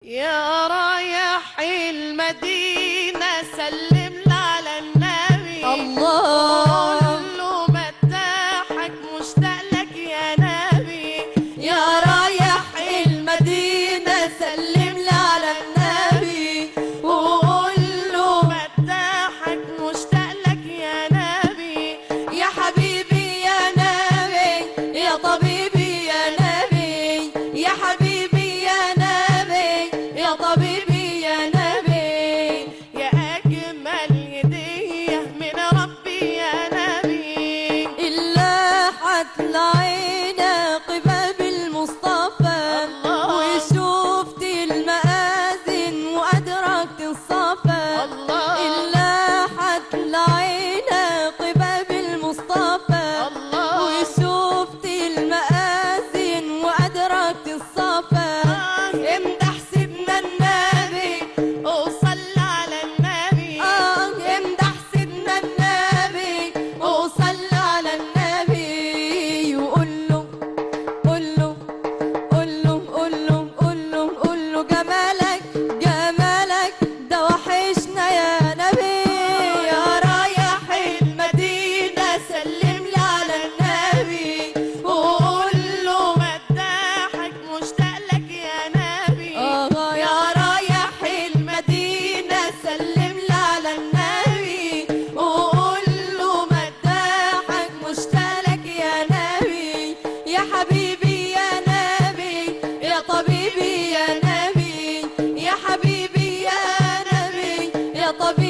يا رايح المدينة سلم لي على النبي، الله قول له مداحك مشتاق لك يا نبي. يا رايح المدينة سلم لي على النبي وقول له مداحك مشتاق لك يا نبي. يا حبيبي يا نبي يا طبيبي يا نبي يا حبيبي يا نبي يا طبيبي يا نبي يا أجمل هدية من ربي يا نبي. إلا حتلاقينا قباب المصطفى الله. وشوفت المآذن وأدركت الصفا الله. إلا حتلاقينا قباب المصطفى الله. وشوفت المآذن وأدركت الصفا امدح سيدنا النبي وصل على النبي. امدح سيدنا النبي وصل على النبي وقول له قول له قول له قول له قول له قول له جمالك جمالك ده وحشنا يا نبي يا رايح المدينة سلم لي على النبي وقول له مداحك مشتاق لك يا نبي. يا رايح المدينة سلم لي على النبي وقول له مداحك مشتاق لك يا نبي يا حبيبي يا نبي يا طبيبي يا نبي يا حبيبي يا نبي يا طبيبي